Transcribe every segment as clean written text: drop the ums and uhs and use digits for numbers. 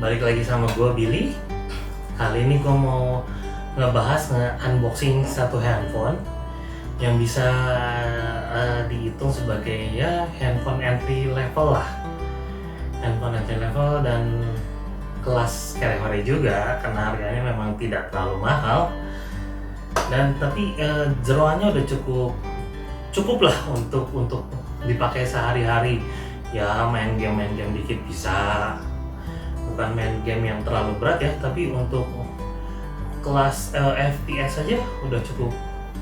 Balik lagi sama gue Billy. Kali ini gue mau ngebahas unboxing satu handphone yang bisa dihitung sebagai ya handphone entry level lah. Handphone entry level dan kelas category juga karena harganya memang tidak terlalu mahal. Dan tapi jeroannya udah cukup lah untuk dipakai sehari-hari. Ya main game dikit bisa. Bukan main game yang terlalu berat ya, tapi untuk kelas FPS aja udah cukup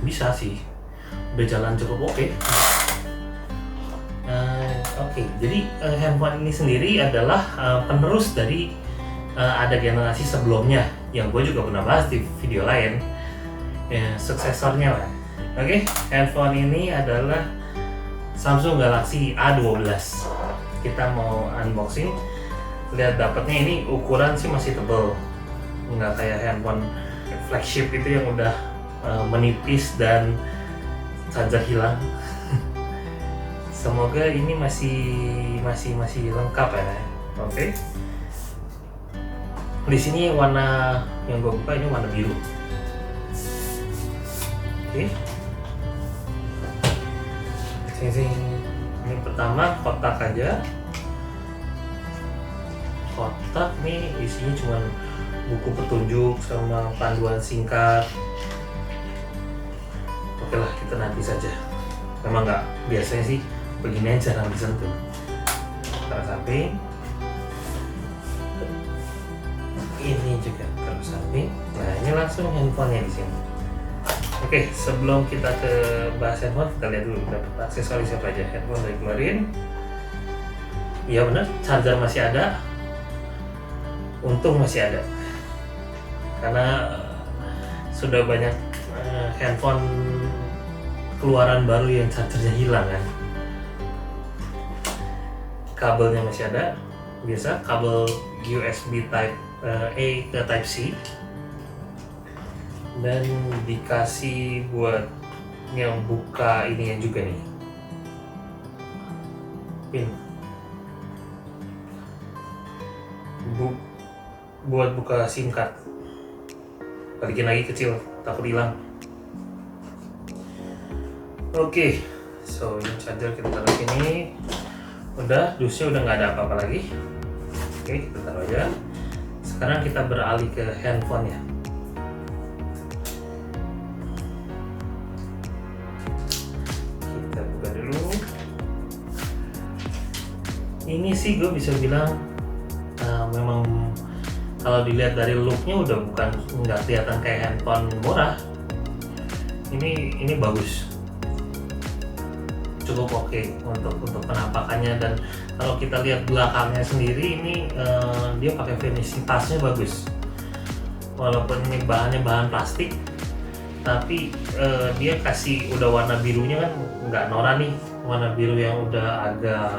bisa sih, udah jalan cukup oke. Jadi handphone ini sendiri adalah penerus dari ada generasi sebelumnya yang gue juga pernah bahas di video lain, ya, suksesornya lah. Handphone ini adalah Samsung Galaxy A12. Kita mau unboxing. Lihat dapatnya ini ukuran sih masih tebal, nggak kayak handphone flagship itu yang udah menipis dan charger hilang. Semoga ini masih lengkap ya. Di sini warna yang gue buka ini warna biru. Ini pertama kotak aja. Kotak nih isinya cuma buku petunjuk sama panduan singkat. Oke lah, kita nanti saja. Memang nggak biasanya sih beginian jarang disentuh. Taruh samping. Ini juga taruh samping. Nah ini langsung handphonenya di sini. Oke, sebelum kita ke bahas handphone, kita lihat dulu dapat aksesoris apa aja. Handphone dari kemarin. Iya benar, charger masih ada. Untung masih ada, karena sudah banyak handphone keluaran baru yang chargernya hilang kan. Kabelnya masih ada, biasa kabel USB Type A ke Type C, dan dikasih buat yang buka ini yang juga nih, pin buat buka SIM card. Balikin lagi kecil, takut hilang. So ini charger kita taruh sini. Udah, dusnya udah nggak ada apa-apa lagi. Kita taruh aja. Sekarang kita beralih ke handphone ya. Kita buka dulu. Ini sih gue bisa bilang memang kalau dilihat dari looknya udah nggak kelihatan kayak handphone murah. Ini bagus, cukup oke untuk penampakannya, dan kalau kita lihat belakangnya sendiri ini dia pakai finishing tasnya bagus. Walaupun ini bahan plastik, tapi dia kasih udah warna birunya kan nggak norak nih, warna biru yang udah agak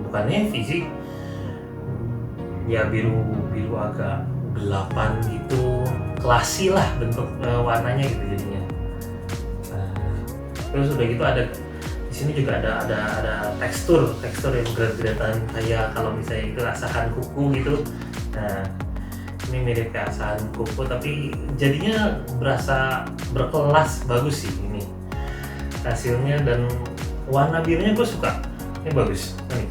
bukan navy sih. Ya biru agak gelapan gitu, klasik lah bentuk warnanya gitu jadinya. Terus udah gitu ada di sini juga ada tekstur yang grade-gradean kayak kalau misalnya itu asahan kuku gitu. Nah ini mirip kayak asahan kuku tapi jadinya berasa berkelas, bagus sih ini hasilnya, dan warna birunya gue suka, ini bagus nih.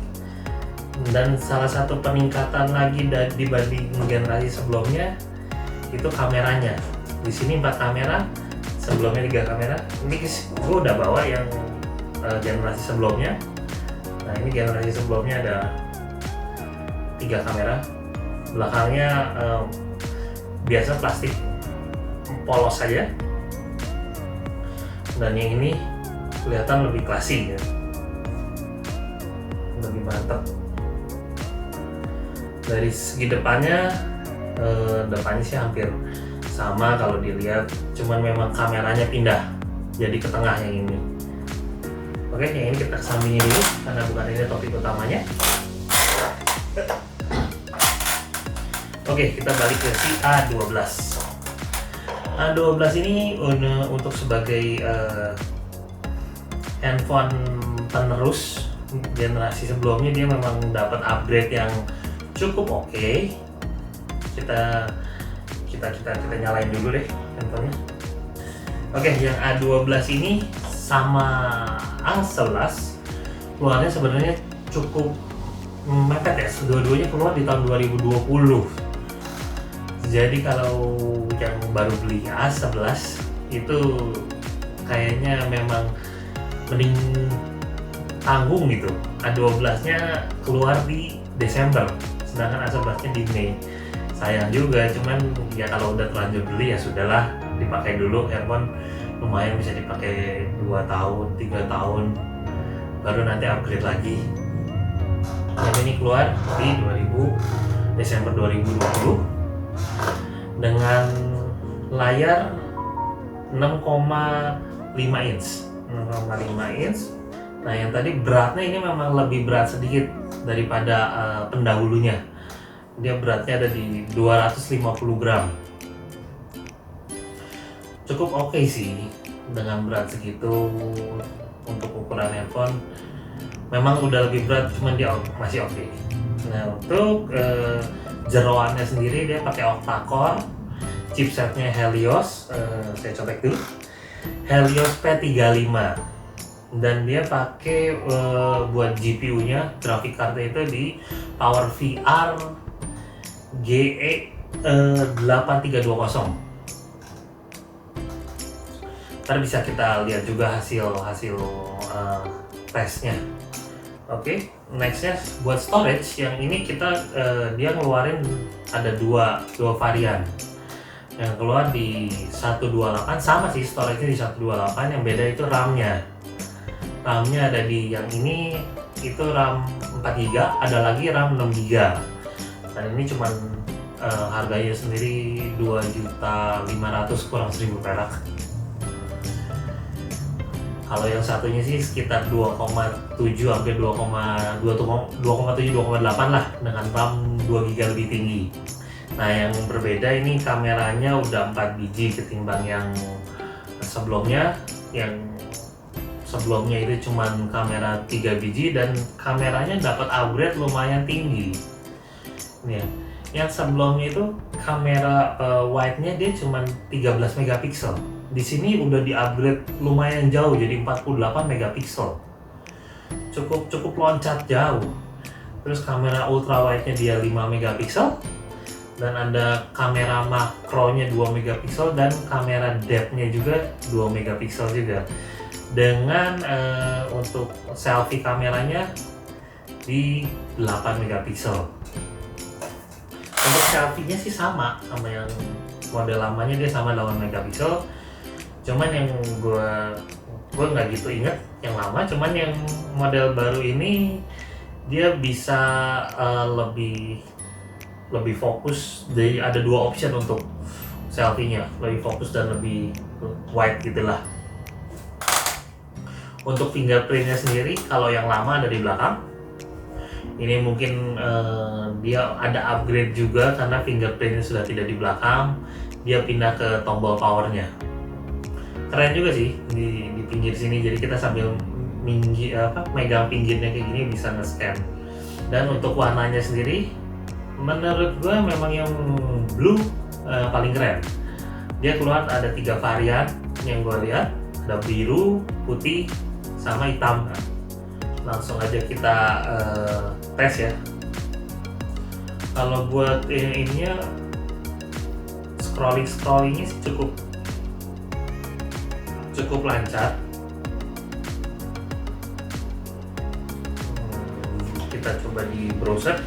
Dan salah satu peningkatan lagi dibanding generasi sebelumnya itu kameranya. Di sini 4 kamera, sebelumnya 3 kamera. Ini gue udah bawa yang generasi sebelumnya. Nah ini generasi sebelumnya ada 3 kamera. Belakangnya biasa plastik polos saja. Dan yang ini kelihatan lebih klasik ya, lebih mantap. Dari segi depannya sih hampir sama kalau dilihat, cuman memang kameranya pindah jadi ke tengah yang ini. Yang ini kita kesampingin dulu karena bukan ini topik utamanya. Kita balik ke si A12. A12 ini untuk sebagai handphone penerus generasi sebelumnya, dia memang dapat upgrade yang cukup oke. Kita nyalain dulu deh handphonenya. Oke, yang A12 ini sama A11 keluarnya sebenarnya cukup mepet ya. Dua-duanya keluar di tahun 2020. Jadi kalau yang baru beli A11 itu kayaknya memang mending tanggung gitu. A12-nya keluar di Desember, sedangkan A11-nya di Mei. Sayang juga, cuman ya kalau udah terlanjur beli ya sudahlah, dipakai dulu. Earphone lumayan bisa dipakai 2 tahun, 3 tahun, baru nanti upgrade lagi. Yang ini keluar di Desember 2020 dengan layar 6,5 inch. Nah, yang tadi beratnya ini memang lebih berat sedikit daripada pendahulunya. Dia beratnya ada di 250 gram. Cukup oke sih dengan berat segitu untuk ukuran handphone. Memang udah lebih berat, cuman dia masih oke. Nah, untuk jeroannya sendiri dia pakai octa-core, chipsetnya Helios. Saya colek dulu, Helios P35, dan dia pakai buat GPU-nya, graphic card-nya itu di PowerVR GE 8320. Ntar bisa kita lihat juga hasil tesnya. Oke, nextnya buat storage, yang ini kita dia ngeluarin ada dua varian. Yang keluar di 128, sama sih storage-nya di 128, yang beda itu RAM-nya. RAM-nya ada di yang ini itu RAM 4GB, ada lagi RAM 6GB. Dan ini cuman harganya sendiri 2.500.000 kurang 1.000 perak. Kalau yang satunya sih sekitar 2,7 hampir 2,8 lah, dengan RAM 2GB lebih tinggi. Nah, yang berbeda ini kameranya udah 4 biji ketimbang yang sebelumnya. Yang sebelumnya itu cuman kamera 3 biji dan kameranya dapat upgrade lumayan tinggi. Nih, yang sebelumnya itu kamera wide-nya dia cuman 13 megapiksel. Di sini udah di-upgrade lumayan jauh jadi 48 megapiksel. Cukup loncat jauh. Terus kamera ultra wide-nya dia 5 megapiksel. Dan ada kamera makronya 2 megapiksel dan kamera depth-nya juga 2 megapiksel juga. Dengan untuk selfie kameranya di 8 megapiksel. Untuk selfie-nya sih sama yang model lamanya, dia sama 8 megapiksel. Cuman yang gue nggak gitu inget yang lama, cuman yang model baru ini dia bisa lebih fokus. Jadi ada 2 option untuk selfie-nya, lebih fokus dan lebih wide gitulah. Untuk fingerprint-nya sendiri, kalau yang lama ada di belakang. Ini mungkin dia ada upgrade juga karena fingerprint-nya sudah tidak di belakang, dia pindah ke tombol powernya. Keren juga sih di pinggir sini, jadi kita sambil megang pinggirnya kayak gini bisa nge-scan. Dan untuk warnanya sendiri, menurut gue memang yang blue paling keren. Dia keluar ada 3 varian yang gue lihat, ada biru, putih, sama hitam. Langsung aja kita tes ya. Kalau buat ininya scrollingnya sih cukup lancar. Kita coba di browser.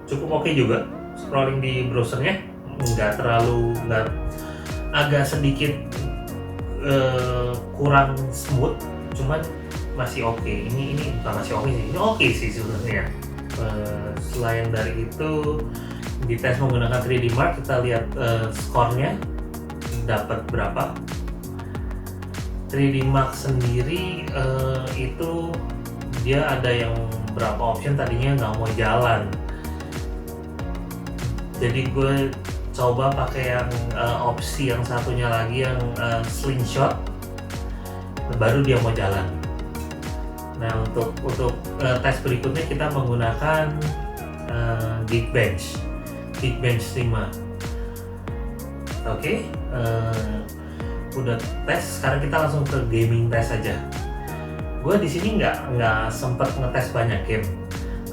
Cukup oke juga scrolling di browsernya, agak sedikit kurang smooth, cuman masih oke. Ini bukan masih oke sih, ini oke sih sebenarnya. Selain dari itu, di tes menggunakan 3D Mark kita lihat skornya dapat berapa. 3D Mark sendiri itu dia ada yang berapa option tadinya nggak mau jalan. Jadi gue coba pakai yang opsi yang satunya lagi yang slingshot, baru dia mau jalan. Nah untuk tes berikutnya kita menggunakan Geekbench 5. Oke, udah tes, sekarang kita langsung ke gaming test aja. Gue di sini nggak sempet ngetes banyak game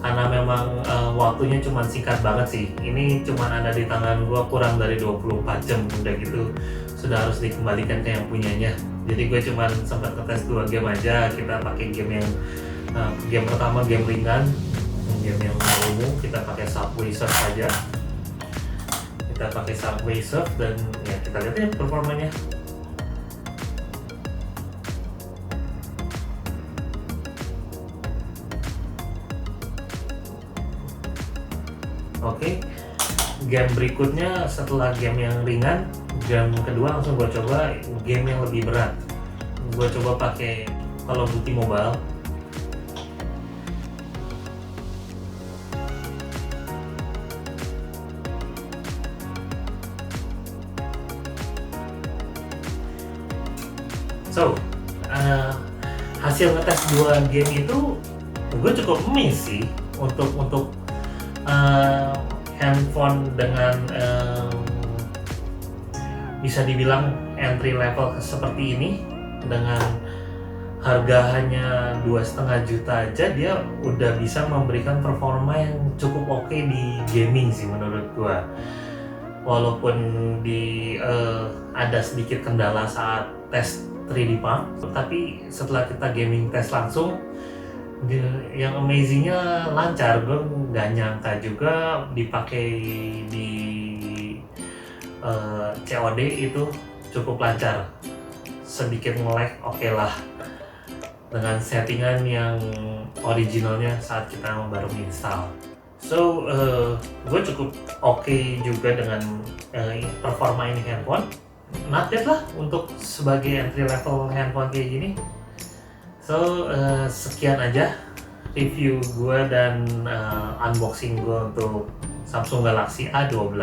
karena memang waktunya cuma singkat banget sih. Ini cuma ada di tangan gue kurang dari 24 jam, udah gitu sudah harus dikembalikan ke yang punyanya. Jadi gue cuma sempat ngetes 2 game aja. Kita pakai game yang game pertama game ringan, game yang umum kita pakai Subway Surf saja. Kita pakai Subway Surf dan ya kita lihat ya performanya. Oke, game berikutnya setelah game yang ringan, game kedua langsung gue coba game yang lebih berat. Gue coba pakai Call of Duty Mobile. So, hasil ngetes 2 game itu gue cukup amazed sih untuk handphone dengan bisa dibilang entry level seperti ini, dengan harga hanya 2,5 juta aja dia udah bisa memberikan performa yang cukup oke di gaming sih menurut gua. Walaupun ada sedikit kendala saat tes 3D Pump, tapi setelah kita gaming test langsung, yang amazingnya lancar. Gue nggak nyangka juga dipakai di COD itu cukup lancar. Sedikit nge-lag oke lah dengan settingan yang originalnya saat kita baru install. So gue cukup oke juga dengan performa ini handphone. Not bad lah untuk sebagai entry level handphone kayak gini. So sekian aja review gue dan unboxing gue untuk Samsung Galaxy A12.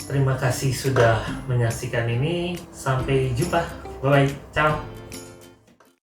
Terima kasih sudah menyaksikan ini. Sampai jumpa. Bye bye. Ciao.